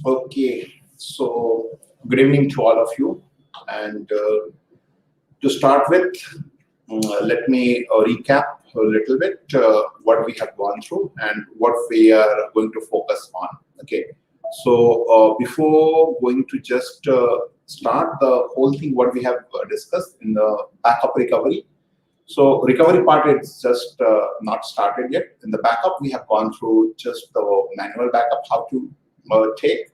Okay, so good evening to all of you. And to start with, let me recap a little bit what we have gone through and what we are going to focus on. Okay, so before going to just start the whole thing, what we have discussed in the backup recovery. So recovery part is just not started yet. In the backup, we have gone through just the manual backup, how to take.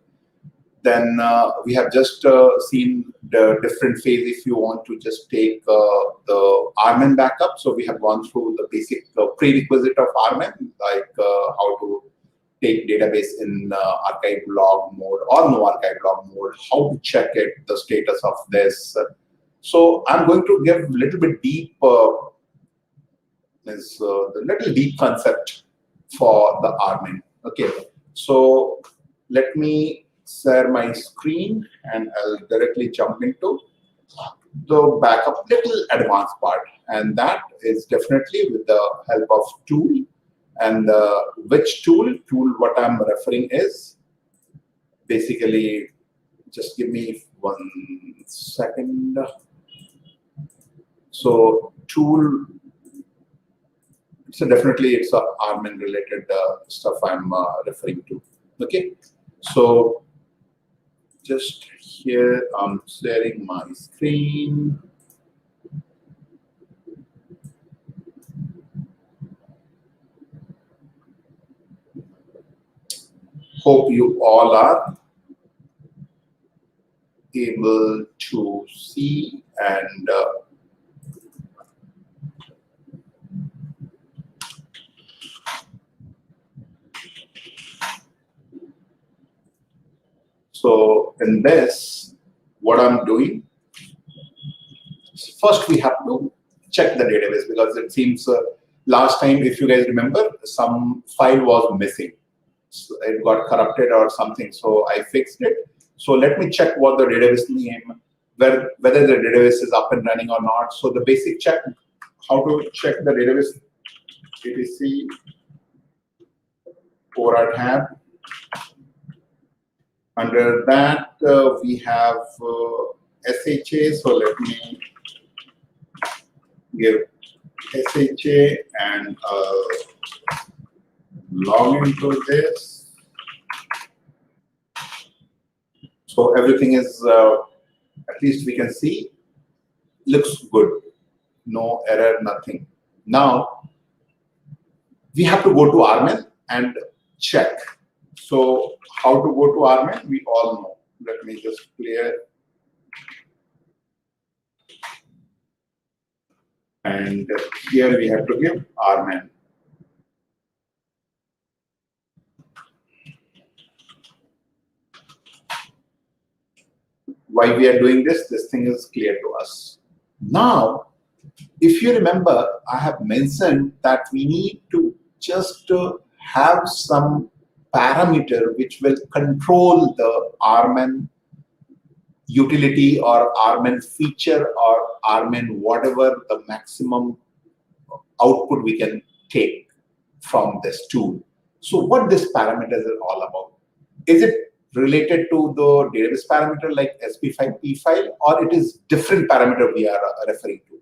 Then we have just seen the different phase if you want to just take the RMAN backup. So we have gone through the basic prerequisite of RMAN, like how to take database in archive log mode or no archive log mode, how to check it, the status of this. So I'm going to give a little bit deep, the little deep concept for the RMAN. Okay, so let me share my screen and I'll directly jump into the backup little advanced part, and that is definitely with the help of tool. And which tool what I'm referring is basically, just give me 1 second. So tool, so definitely it's a RMAN related stuff I'm referring to. Okay, so just here I'm sharing my screen. Hope you all are able to see and so in this, what I'm doing, first we have to check the database, because it seems last time, if you guys remember, some file was missing. So it got corrupted or something, so I fixed it. So let me check what the database name, whether the database is up and running or not. So the basic check, how to check the database, etc. Core tab. Under that, we have SHA. So let me give SHA and log into this. So everything is, at least we can see, looks good. No error, nothing. Now, we have to go to RMAN and check. So how to go to RMAN, we all know. Let me just clear. And here we have to give RMAN. Why we are doing this thing is clear to us. Now, if you remember, I have mentioned that we need to just have some parameter which will control the RMAN utility or RMAN feature or RMAN whatever the maximum output we can take from this tool. So what this parameter is all about? Is it related to the database parameter like SP file, P file, or it is different parameter we are referring to?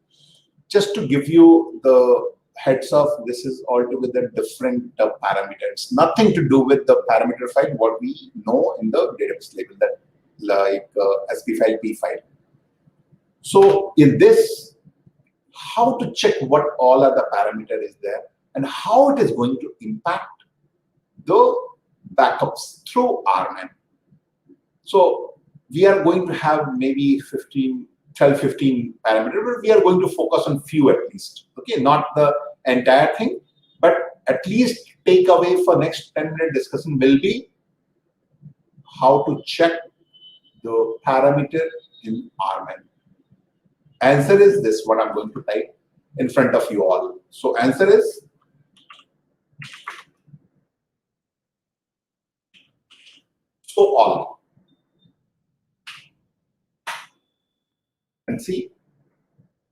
Just to give you the heads up, this is altogether different parameter. It's nothing to do with the parameter file, what we know in the database label, that like SP file, P file. So in this, how to check what all other parameter is there and how it is going to impact the backups through RMAN. So we are going to have maybe 12, 15 parameters, but we are going to focus on few at least. Okay, not the entire thing, but at least takeaway for next 10-minute discussion will be how to check the parameter in RMAN. Answer is this, what I'm going to type in front of you all. So answer is so all. And see,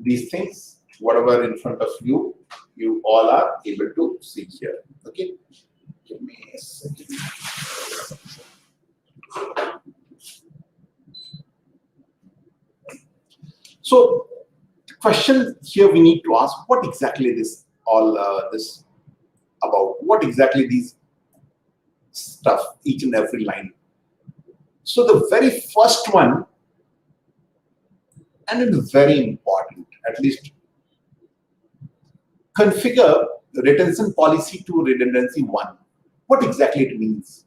these things, whatever in front of you, you all are able to see here. Okay, give me a second. So the question here we need to ask, what exactly this this about? What exactly these stuff, each and every line? So the very first one, and it is very important, at least configure the retention policy to redundancy 1. What exactly it means?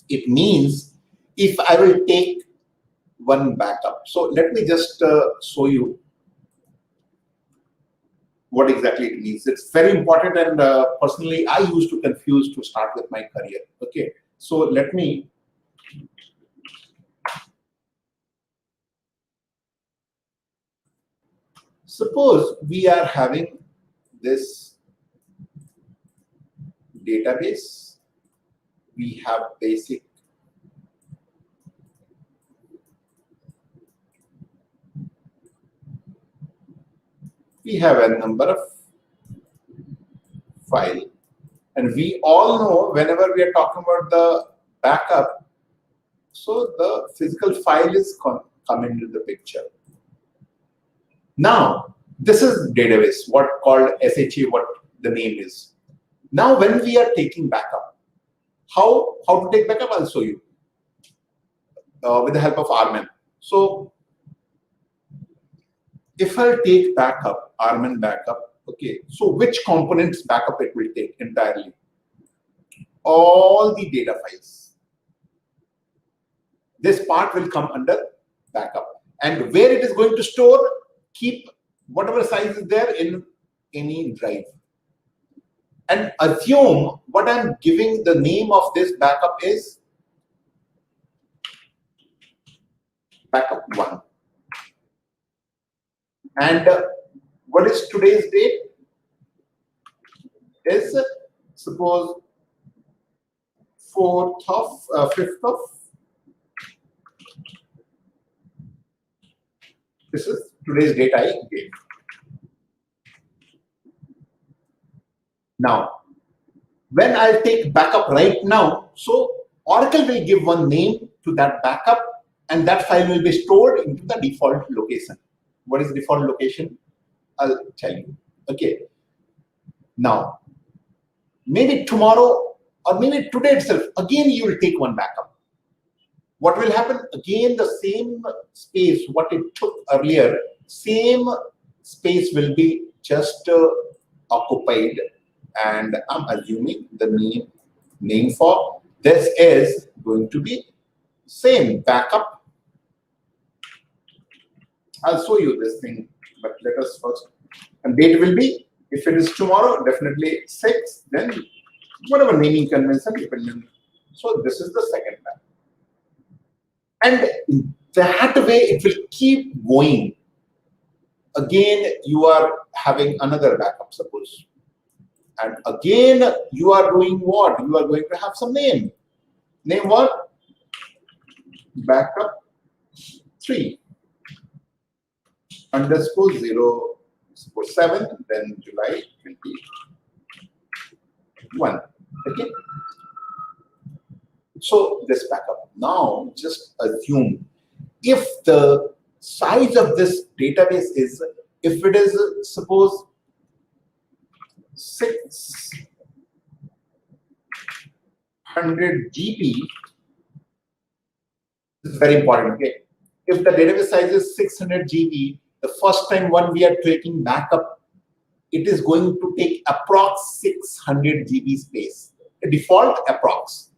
It means if I will take one backup. So let me just show you what exactly it means. It's very important, and personally I used to confuse to start with my career. Okay, so let me suppose we are having this database. We have basic we have a number of file, and we all know whenever we are talking about the backup, so the physical file is come into the picture. Now this is database, what called SHA, what the name is. Now when we are taking backup, how to take backup, I'll show you with the help of RMAN. So if I take backup, RMAN backup, okay, so which components backup it will take entirely? All the data files. This part will come under backup. And where it is going to store, keep whatever size is there in any drive. And assume what I'm giving the name of this backup is backup 1. And what is today's date? Is suppose 5th of, this is today's date I gave. Now, when I take backup right now, so Oracle will give one name to that backup, and that file will be stored into the default location. What is default location? I'll tell you. Okay. Now, maybe tomorrow or maybe today itself, again you will take one backup. What will happen? Again, the same space, what it took earlier, same space will be just occupied, and I'm assuming the name for this is going to be same backup. I'll show you this thing, but let us first. And date will be, if it is tomorrow, definitely 6, then whatever naming convention, depending. So this is the second backup. And in that way, it will keep going. Again, you are having another backup, suppose. And again, you are doing what? You are going to have some name. Name what? Backup 3. Underscore 0, suppose 7, then July 21. Okay. So this backup. Now just assume if the size of this database is, if it is suppose 600 GB, this is very important. Okay. If the database size is 600 GB, the first time when we are taking backup, it is going to take approx 600 GB space. A default approx.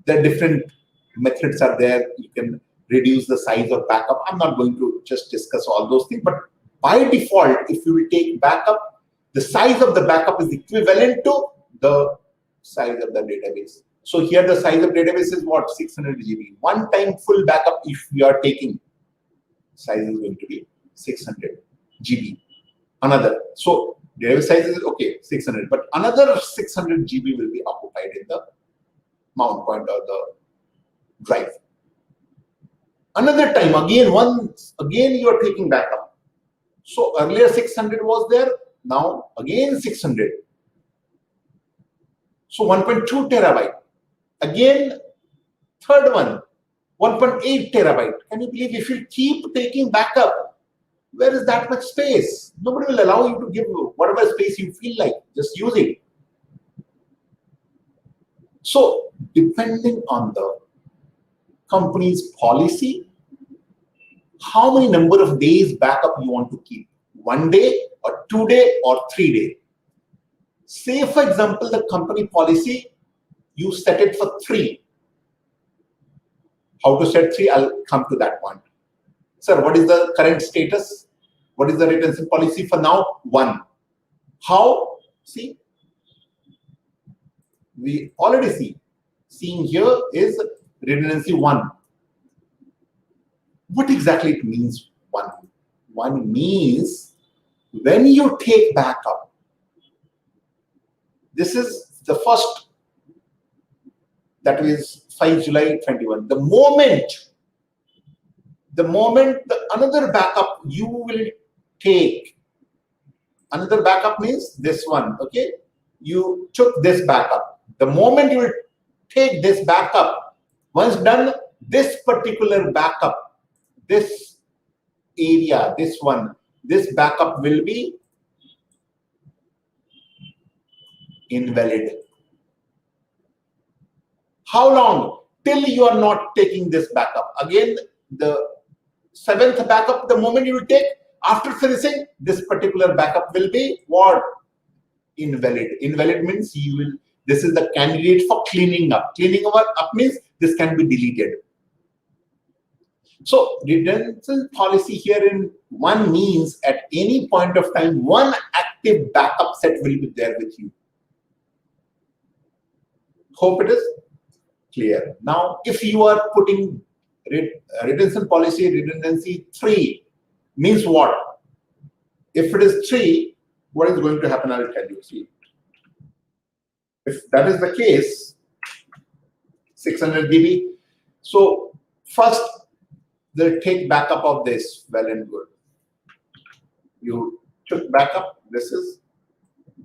The different methods are there. You can reduce the size of backup. I'm not going to just discuss all those things, but by default, if you will take backup, the size of the backup is equivalent to the size of the database. So here the size of database is what? 600 GB. One time full backup, if you are taking, size is going to be 600 GB. Another. So database size is okay, 600, but another 600 GB will be occupied in the mount point or the drive. Another time, again you are taking backup. So earlier 600 was there, now again 600. So 1.2 terabyte. Again, third one, 1.8 terabyte. Can you believe if you keep taking backup, Where is that much space? Nobody will allow you to give whatever space you feel like just using. So depending on the company's policy, how many number of days backup you want to keep? 1 day or 2 day or 3 day? Say for example, the company policy, you set it for 3. How to set 3? I'll come to that point. Sir, what is the current status? What is the retention policy for now? 1. How? See, we already see. Seeing here is redundancy 1. What exactly it means 1? 1 means when you take backup, this is the first, that is 5 July 21. The moment another backup you will take, another backup means this one, okay? You took this backup. The moment you will take this backup, once done, this particular backup, this area, this one, this backup will be invalid. How long? Till you are not taking this backup. Again, the 7th backup, the moment you will take, after finishing, this particular backup will be what? Invalid. Invalid means you will, this is the candidate for cleaning up. Cleaning up means this can be deleted. So redundant policy here in 1 means at any point of time, 1 active backup set will be there with you. Hope it is clear. Now, if you are putting retention policy redundancy 3, means what? If it is 3, what is going to happen? I will tell you. See, if that is the case, 600 GB. So first, they'll take backup of this. Well and good. You took backup. This is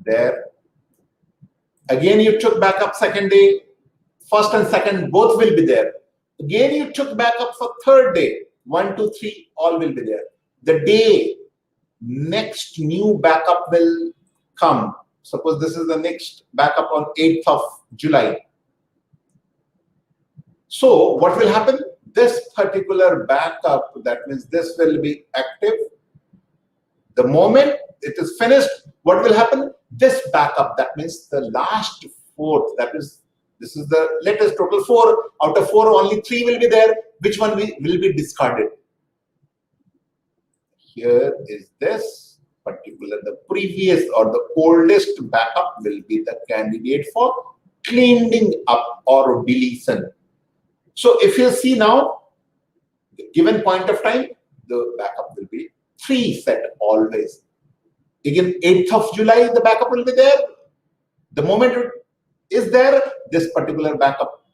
there. Again, you took backup 2nd day. 1st and 2nd, both will be there. Again, you took backup for 3rd day. 1, 2, 3, all will be there. The day next new backup will come. Suppose this is the next backup on 8th of July. So what will happen? This particular backup, that means this will be active. The moment it is finished, what will happen? This backup, that means the last 4th, that is, this is the latest total 4. Out of 4, only 3 will be there. Which one will be discarded? Here is this particular, the previous or the oldest backup will be the candidate for cleaning up or deletion. So if you see now, the given point of time, the backup will be 3 set always. Again, 8th of July, the backup will be there. The moment it is there, this particular backup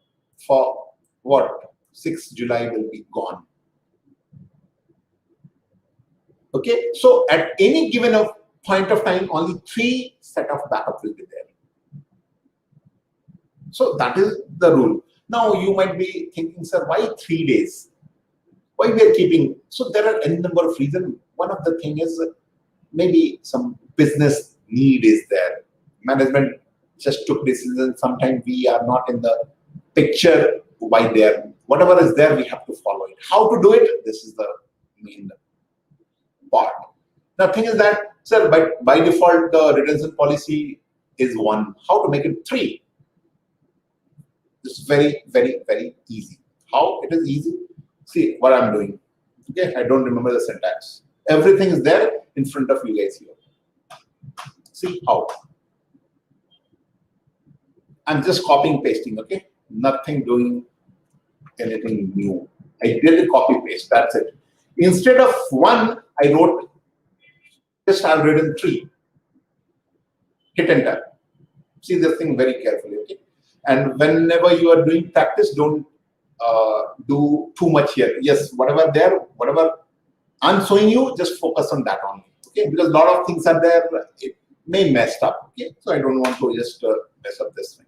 for what? 6th July will be gone. Okay, so at any given point of time, only 3 set of backup will be there. So that is the rule. Now you might be thinking, sir, why 3 days? Why we are keeping? So there are any number of reasons. One of the thing is maybe some business need is there. Management just took decisions. Sometimes we are not in the picture why there. Whatever is there, we have to follow it. How to do it? This is the main part. The thing is that, sir, by default, the retention policy is 1. How to make it 3? It's very, very, very easy. How it is easy? See what I'm doing. Okay, I don't remember the syntax. Everything is there in front of you guys here. See how. I'm just copying, pasting, okay? Nothing doing anything new. I did a copy paste, that's it. Instead of 1, I wrote, just I've written 3. Hit enter. See this thing very carefully, okay? And whenever you are doing practice, don't do too much here. Yes, whatever there, whatever I'm showing you, just focus on that only, okay? Because a lot of things are there, it may mess up, okay? So I don't want to just mess up this thing.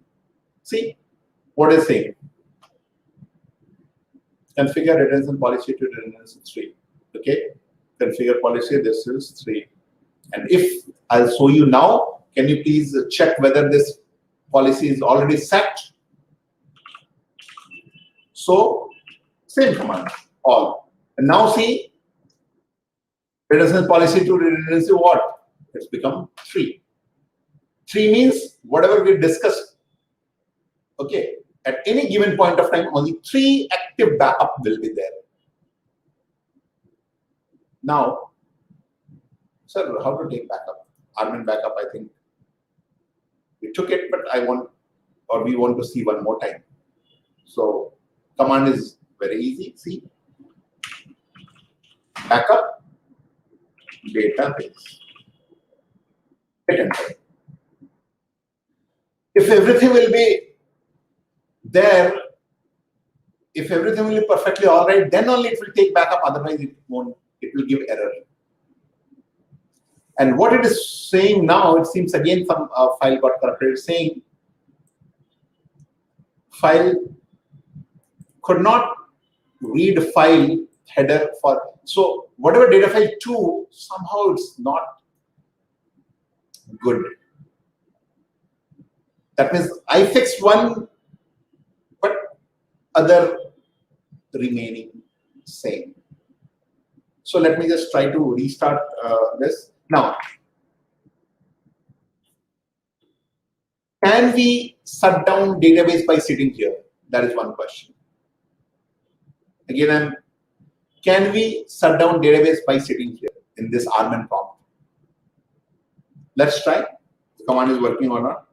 See what is saying? Configure retention policy to redundancy 3, okay? configure policy, this is 3. And if I'll show you now, can you please check whether this policy is already set? So same command, all. And now see, redundancy policy to redundancy what? It's become 3. 3 means whatever we discussed. Okay, at any given point of time, only 3 active backup will be there. Now, sir, how to take backup? RMAN backup, I think we took it, but we want to see one more time. So command is very easy. See, backup database. Hit enter. If everything will be there, if everything will be perfectly all right, then only it will take backup. Otherwise, it won't. It will give error. And what it is saying now, it seems again some file got corrupted. It's saying file could not read file header for. So whatever data file 2, somehow it's not good. That means I fixed one, but other remaining same. So let me just try to restart this. Now, can we shut down database by sitting here? That is one question. Again, can we shut down database by sitting here in this RMAN prompt? Let's try. The command is working or not.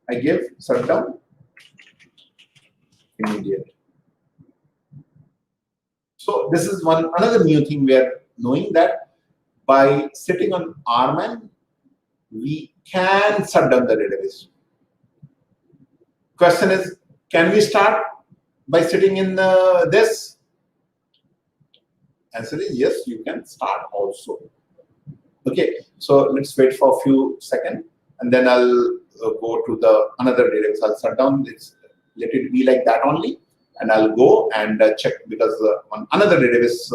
I give shutdown immediate. So this is another new thing we are knowing, that by sitting on RMAN, we can shut down the database. Question is, can we start by sitting in this? Answer is yes, you can start also. Okay, so let's wait for a few seconds, and then I'll go to another database. I'll shut down this, let it be like that only, and I'll go and check, because on another database,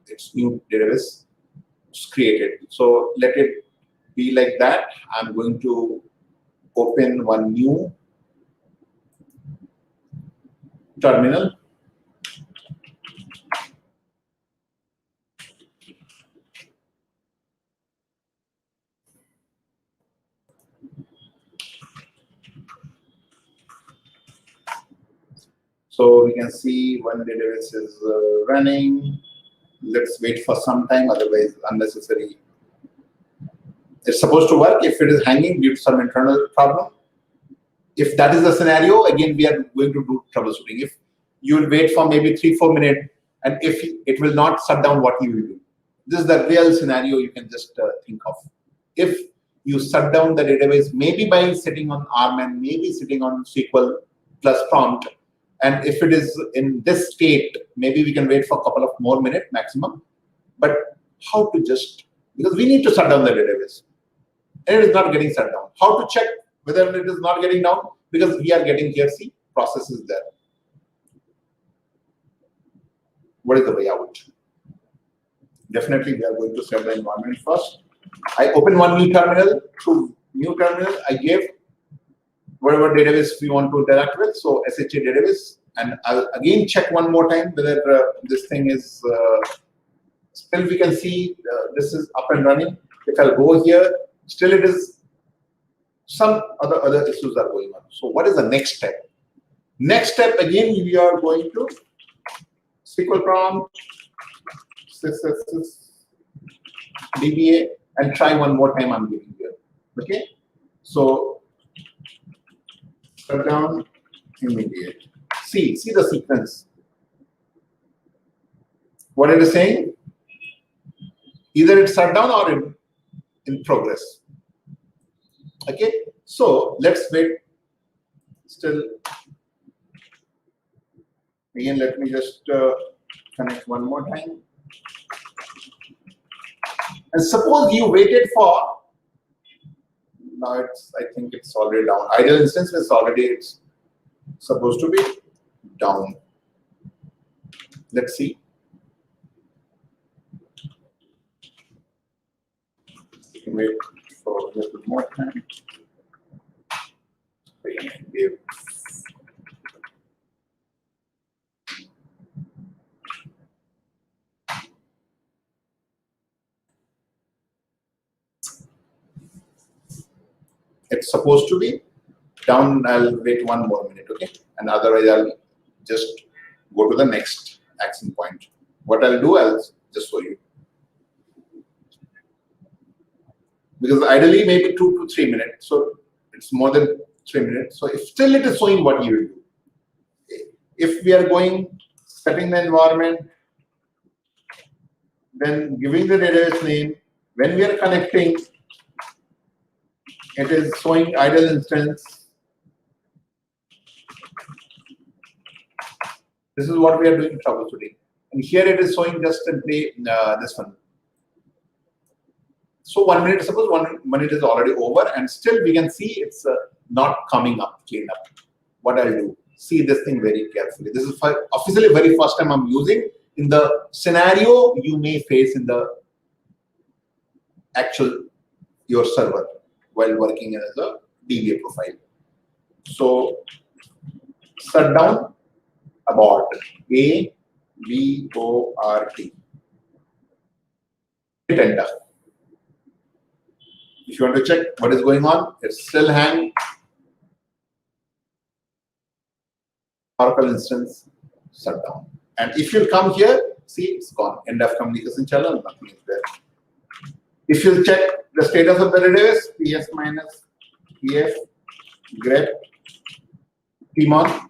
its new database is created. So let it be like that. I'm going to open one new terminal. So we can see one database is running. Let's wait for some time, otherwise unnecessary. It's supposed to work. If it is hanging due to some internal problem, if that is the scenario, again we are going to do troubleshooting. If you will wait for maybe 3-4 minutes, and if it will not shut down, what you will do? This is the real scenario you can just think of. If you shut down the database, maybe by sitting on RMAN, maybe sitting on SQL plus prompt, and if it is in this state, maybe we can wait for a couple of more minutes maximum. But how to just, because we need to shut down the database, and it is not getting shut down. How to check whether it is not getting down? Because we are getting here, see, process is there. What is the way out? Definitely, we are going to set the environment first. I open one new terminal. Through new terminal, I gave whatever database we want to interact with. So SHA database, and I'll again check one more time whether this thing is still. We can see this is up and running. If I'll go here, still it is. Some other issues are going on. So what is the next step? Next step, again, we are going to SQL prompt, DBA, and try one more time. I'm giving here. Okay, so shut down immediate. See the sequence. What it is saying? Either it's shut down or in progress. Okay, so let's wait. Still, again, let me just connect one more time. And suppose you waited for, now I think it's already down. Idle instance is already, it's supposed to be down. Let's see. Wait for a little more time. It's supposed to be down. I'll wait one more minute, okay? And otherwise, I'll just go to the next action point. What I'll do, I'll just show you. Because ideally, maybe 2 to 3 minutes. So it's more than 3 minutes. So if still it is showing what you will do. If we are going, setting the environment, then giving the database name, when we are connecting, it is showing idle instance. This is what we are doing troubleshooting. And here it is showing just simply this one. So 1 minute, suppose 1 minute is already over, and still we can see it's not coming up, clean up. What I'll do, see this thing very carefully. This is officially very first time I'm using in the scenario you may face in the actual your server while working as a DBA profile. So shut down abort, ABORT. Hit enter. If you want to check what is going on, it's still hang. Oracle instance shut down. And if you come here, see it's gone. End of communication channel, nothing is there. If you check the status of the database, PS minus PF grep Timon.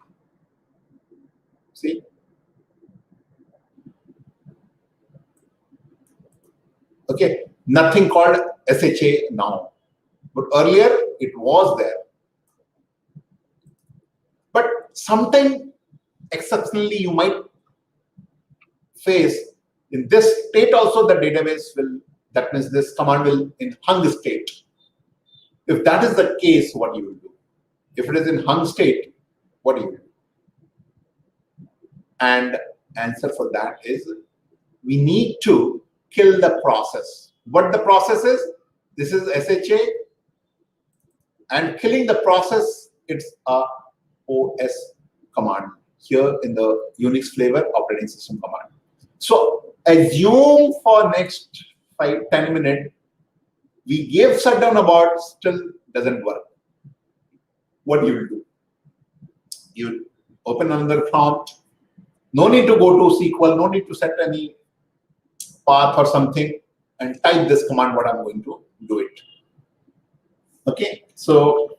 See? Okay, nothing called SHA now. But earlier it was there. But sometime exceptionally you might face in this state also the database will, that means this command will in hung state. If that is the case, what you will do? If it is in hung state, what do you do? And answer for that is we need to kill the process. What the process is? This is SHA, and killing the process, it's a OS command here in the Unix flavor operating system command. So assume for next 5-10 minutes we gave shutdown abort, still doesn't work. What you will do? You open another prompt. No need to go to SQL, no need to set any path or something, and type this command what I'm going to do it. Okay, so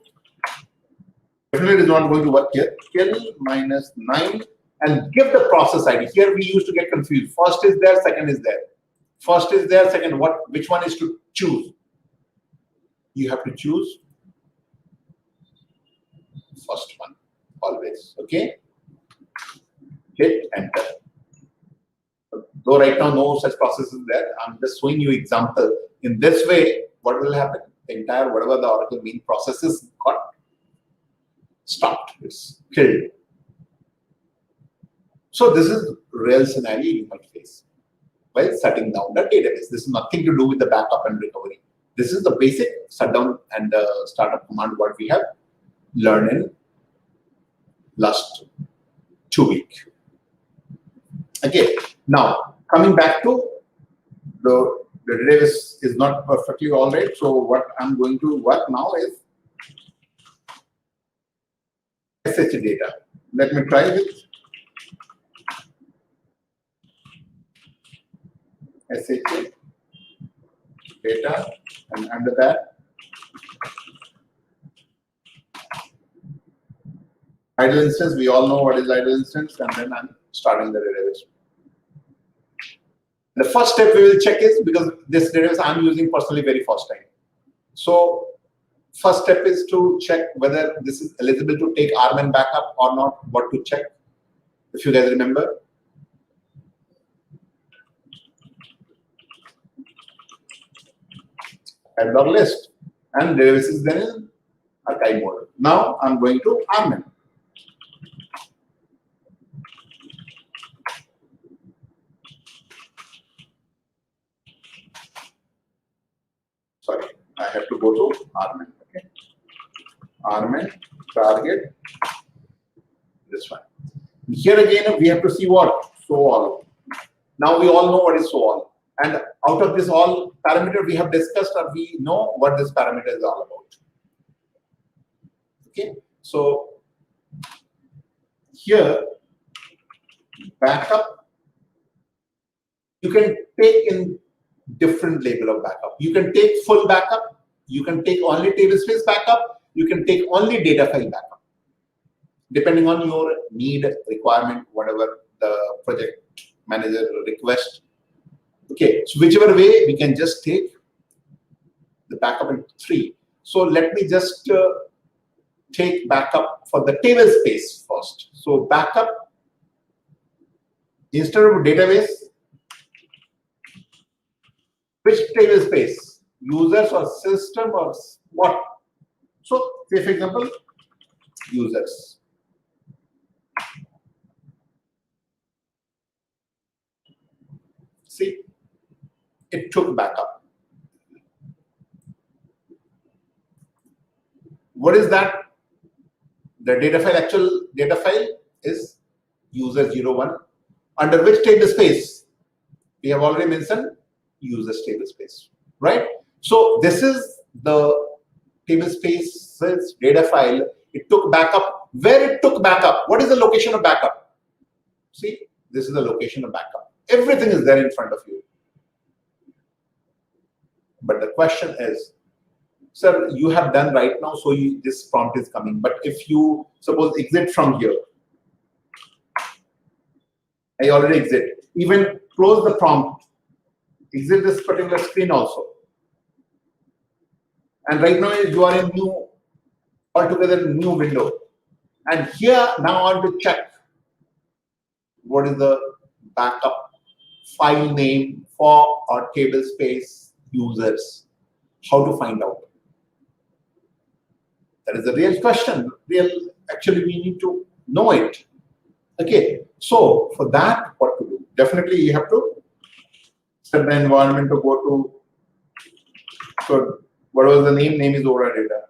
definitely it is not going to work here. Kill -9 and give the process ID. Here we used to get confused. First is there, second is there. First is there, second which one is to choose? You have to choose first one always. Okay. Hit enter. Though right now no such process is there, I'm just showing you example. In this way, what will happen? The entire whatever the Oracle main processes got stopped. It's killed. So this is real scenario you might face while shutting down the database. This is nothing to do with the backup and recovery. This is the basic shutdown and startup command what we have learned in last 2 weeks. Okay, now coming back to the database is not perfectly all right. So what I'm going to work now is SH data. Let me try this. SH data, and under that idle instance. We all know what is idle instance, and then I'm starting the database. The first step we will check is, because this database I'm using personally very first time. So first step is to check whether this is eligible to take RMAN backup or not. What to check, if you guys remember. Add log list, and database is then in archive mode. Now I'm going to RMAN. I have to go to RMAN. Okay, RMAN target this one. Here again we have to see what so all. Now we all know what is so all, and out of this all parameter we have discussed, or we know what this parameter is all about. Okay, so here backup you can take in different label of backup. You can take full backup, you can take only tablespace backup, you can take only data file backup, depending on your need, requirement, whatever the project manager request. Okay, so whichever way we can just take the backup in 3. So let me just take backup for the tablespace first. So backup instead of database, which tablespace? Users or system or what? So say for example, users. See, it took backup. What is that? The data file, actual data file is user 01. Under which tablespace? We have already mentioned users tablespace, right? So this is the tablespace's data file. It took backup. Where it took backup? What is the location of backup? See, this is the location of backup. Everything is there in front of you. But the question is, sir, you have done right now, so this prompt is coming. But if you suppose exit from here, I already exit. Even close the prompt, exit this particular screen also. And right now you are in new, altogether new window. And here now I want to check what is the backup file name for our tablespace users. How to find out? That is a real question. Actually, we need to know it. Okay, so for that, what to do? Definitely, you have to set the environment to go to. So, what was the name? Name is Aura Data.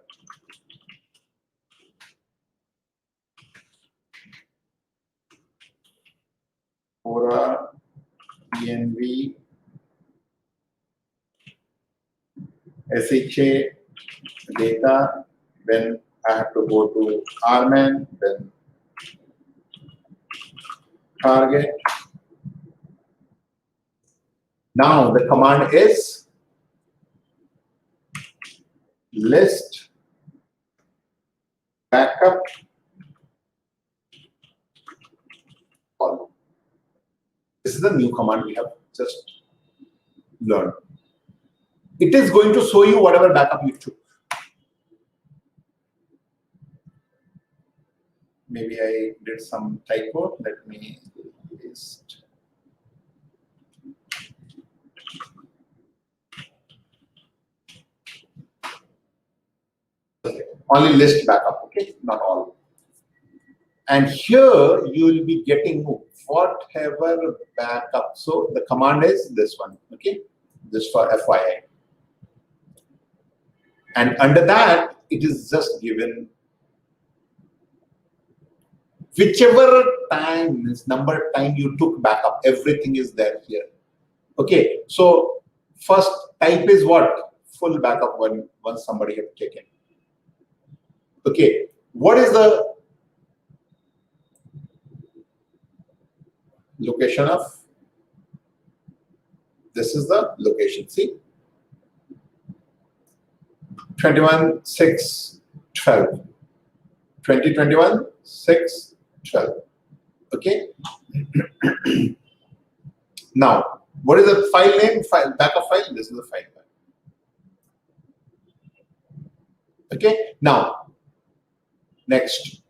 Aura env SHA data. Then I have to go to RMAN, then target. Now the command is list backup all. This is the new command we have just learned. It is going to show you whatever backup you took. Maybe I did some typo. Let me paste. Okay. Only list backup, okay, not all. And here you will be getting whatever backup. So the command is this one, okay, this for FYI. And under that, it is just given whichever time, means number of time you took backup, everything is there here. Okay, so first type is what? Full backup once somebody has taken. Okay, what is the location of? This is the location, see? 21/6/12. 2021/6/12. Okay. Now, what is the file name? Backup file. This is the file. Okay. Now, next.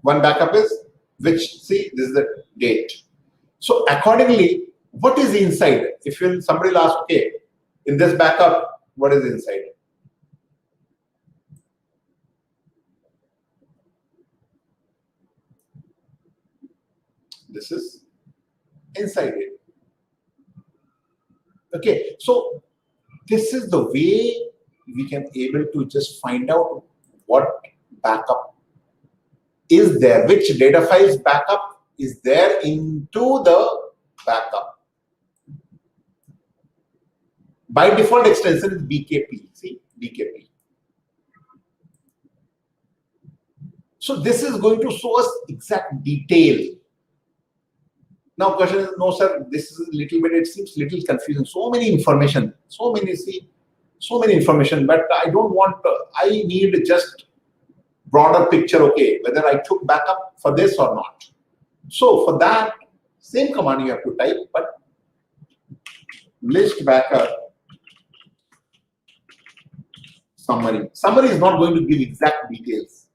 One backup is which? See, this is the date. So accordingly, what is inside? If somebody will ask, okay, in this backup, what is inside? This is inside it. Okay, so this is the way we can able to just find out what backup is there, which data files backup is there into the backup. By default extension is BKP. See, BKP. So this is going to show us exact detail. Now question is, no sir, this is a little bit, it seems little confusing. So many information, so many information, but I don't want, I need just broader picture, okay, whether I took backup for this or not. So for that, same command you have to type, but list backup summary. Summary is not going to give exact details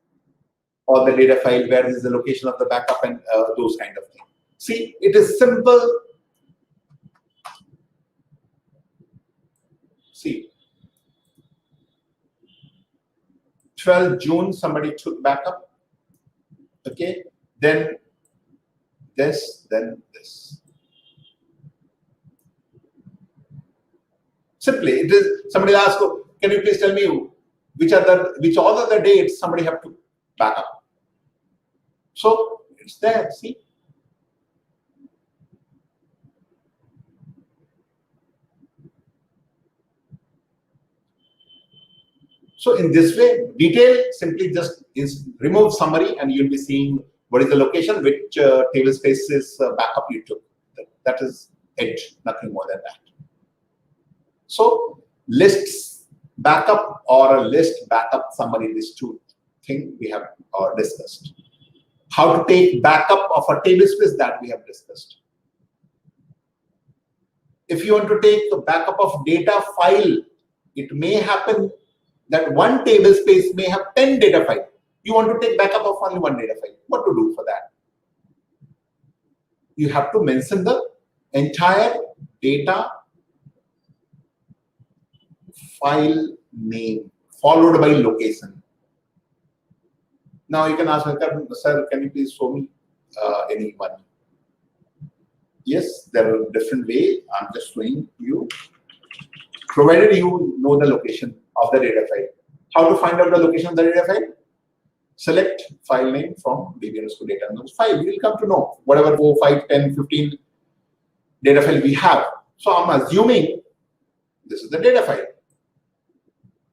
or the data file, where is the location of the backup and those kind of things. See, it is simple. See, 12 June, somebody took backup. Okay, then this, then this. Simply, it is somebody asked, can you please tell me which all other dates somebody have to back up? So it's there, see. So in this way, detail simply just is remove summary and you'll be seeing what is the location, which table spaces backup you took. That is it, nothing more than that. So lists backup or a list backup summary, these two things we have discussed. How to take backup of a table space, that we have discussed. If you want to take a backup of data file, it may happen that one table space may have 10 data files. You want to take backup of only one data file. What to do for that? You have to mention the entire data file name followed by location. Now you can ask, sir, can you please show me any one? Yes, there are different ways. I'm just showing you. Provided you know the location of the data file. How to find out the location of the data file? Select file name from DBA_data file. You will come to know whatever 4, 5, 10, 15 data file we have. So I'm assuming this is the data file.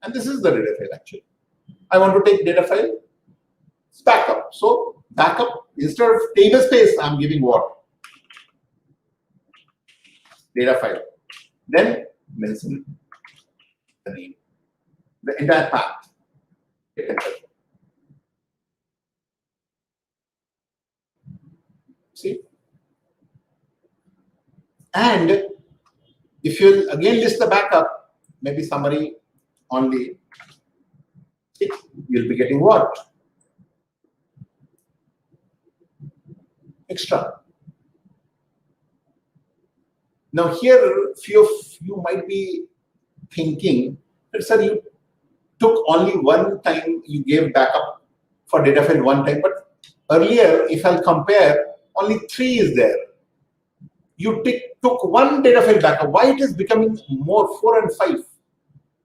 And this is the data file actually. I want to take data file, it's backup. So backup, instead of table space, I'm giving what? Data file. Then mention the name, the entire path. See? And if you again list the backup, maybe summary only, you'll be getting what? Extra. Now here, few of you might be thinking that, sir, you took only one time, you gave backup for data file one time, but earlier, if I'll compare, only 3 is there. You took one data file backup. Why it is becoming more 4 and 5?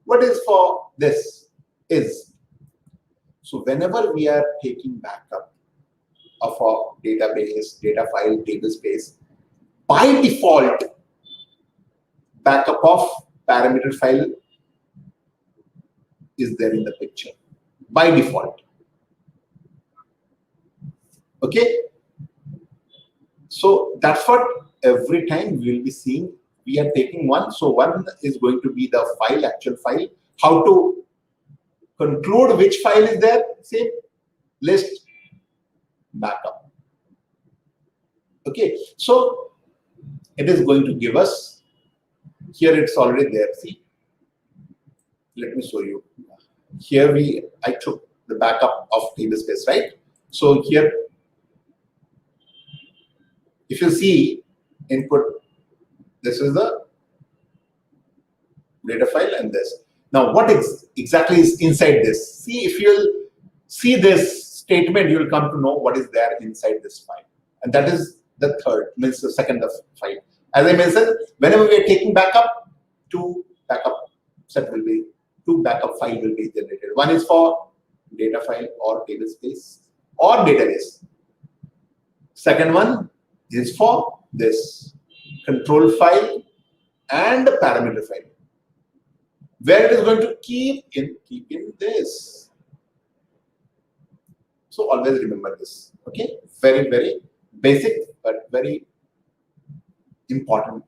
What is for this is, so whenever we are taking backup of a database, data file, table space, by default, backup of parameter file is there in the picture by default. Okay, so that's what every time we will be seeing. We are taking one, so one is going to be the file, actual file. How to conclude which file is there? Say list backup. Okay, so it is going to give us, here it's already there. See, let me show you. Here I took the backup of table space, right? So here, if you see input, this is the data file and this. Now, what exactly is inside this? See, if you'll see this statement, you'll come to know what is there inside this file. And that is the third, means the second of file. As I mentioned, whenever we are taking backup, two backup file will be generated. One is for data file or table space or database. Second one is for this control file and parameter file, where it is going to keep in this. So always remember this. Okay, very, very basic but very important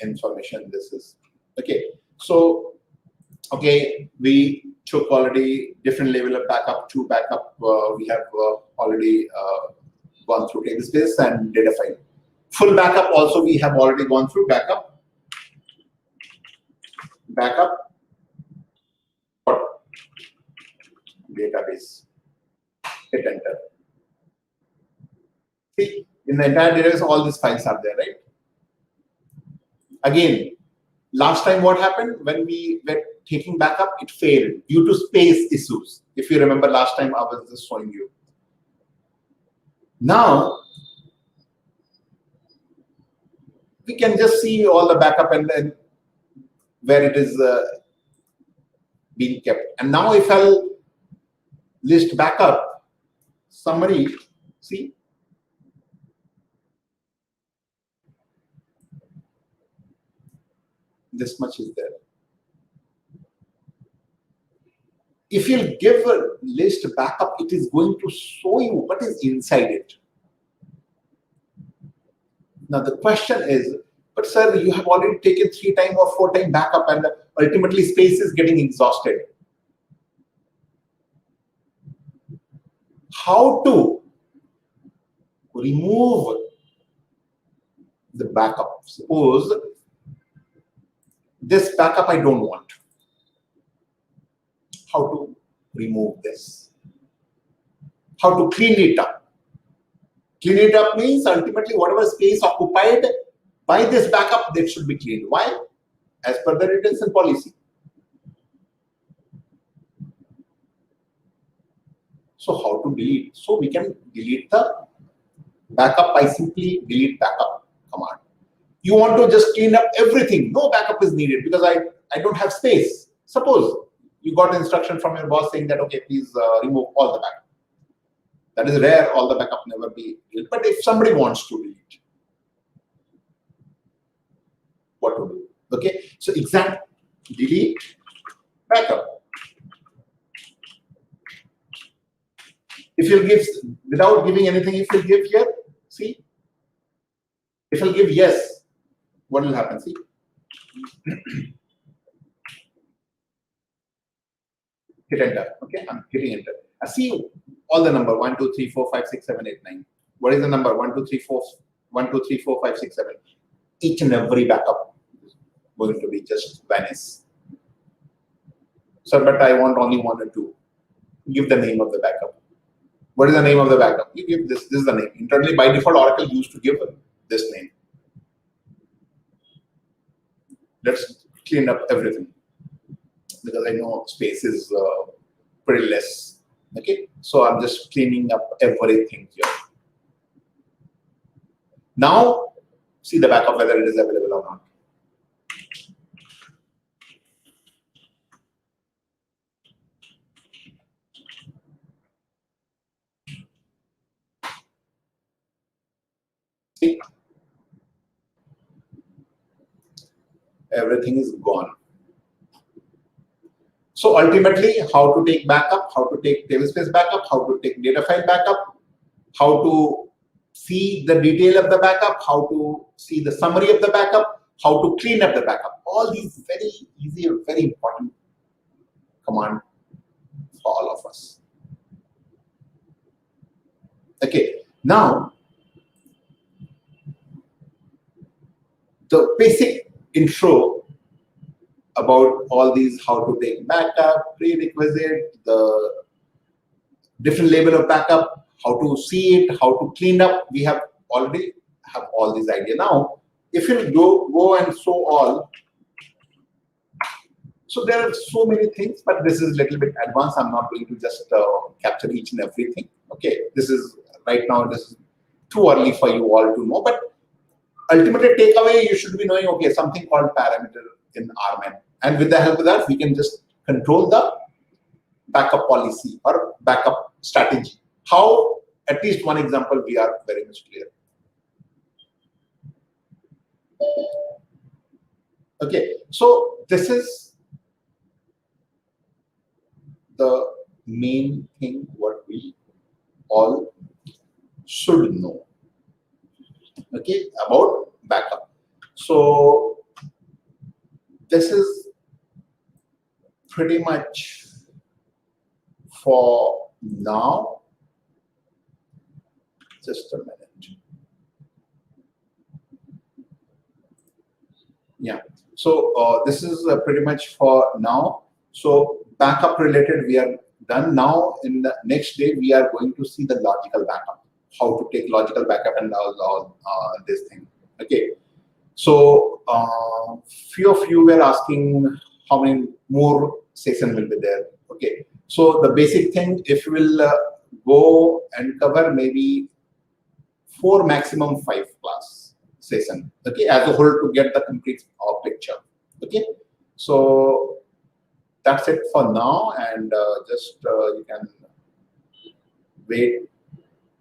information this is. Okay, so okay, we took already different level of backup, two backup. We have already gone through table space and data file. Full backup also we have already gone through. Backup, database. Hit enter. See, in the entire database, all these files are there, right? Again, last time what happened when we were taking backup, it failed due to space issues. If you remember last time, I was just showing you. Now, we can just see all the backup and then where it is being kept. And now if I'll list backup summary, see, this much is there. If you give a list backup, it is going to show you what is inside it. Now the question is, but sir, you have already taken 3 times or 4 times backup and ultimately space is getting exhausted. How to remove the backup? Suppose this backup I don't want. How to remove this? How to clean it up? Clean it up means ultimately whatever space occupied by this backup, that should be cleaned. Why? As per the retention policy. So how to delete? So we can delete the backup by simply delete backup command. You want to just clean up everything. No backup is needed because I don't have space. Suppose you got instruction from your boss saying that, okay, please remove all the backup. That is rare, all the backup never be deleted. But if somebody wants to delete, what to do? Okay, so exact delete backup. If you give, without giving anything, if you give here, see, if you give yes, what will happen? See, hit enter. Okay, I'm hitting enter. I see all the number 1, 2, 3, 4, 5, 6, 7, 8, 9. What is the number? 1, 2, 3, 4, 1, 2, 3, 4, 5, 6, 7. Each and every backup is going to be just vanish. So, but I want only 1 or 2. Give the name of the backup. What is the name of the backup? You give this. This is the name. Internally, by default, Oracle used to give this name. Let's clean up everything because I know space is pretty less. Okay, so I'm just cleaning up everything here. Now, see the backup whether it is available or not. See, everything is gone. So ultimately, how to take backup, how to take tablespace backup, how to take data file backup, how to see the detail of the backup, how to see the summary of the backup, how to clean up the backup. All these very easy and very important command for all of us. Okay, now the basic intro about all these, how to take backup, prerequisite, the different level of backup, how to see it, how to clean up. We have already have all these ideas. Now, if you go and show all, so there are so many things, but this is a little bit advanced. I'm not going to just capture each and everything. Okay, this is right now. This is too early for you all to know, but ultimately takeaway, you should be knowing, okay, something called parameter in RMAN. And with the help of that, we can just control the backup policy or backup strategy. How, at least one example, we are very much clear. Okay, so this is the main thing what we all should know, okay, about backup. So this is pretty much for now. Just a minute. Yeah, so this is pretty much for now. So backup related, we are done. Now in the next day, we are going to see the logical backup, how to take logical backup and all this thing. Okay, so few of you were asking how many more sessions will be there. Okay, so the basic thing, if we will go and cover maybe 4 maximum 5 class session, okay, as a whole to get the complete picture. Okay, so that's it for now, and just you can wait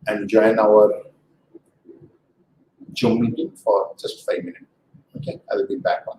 and join our Zoom meeting for just 5 minutes. Okay, I will be back on.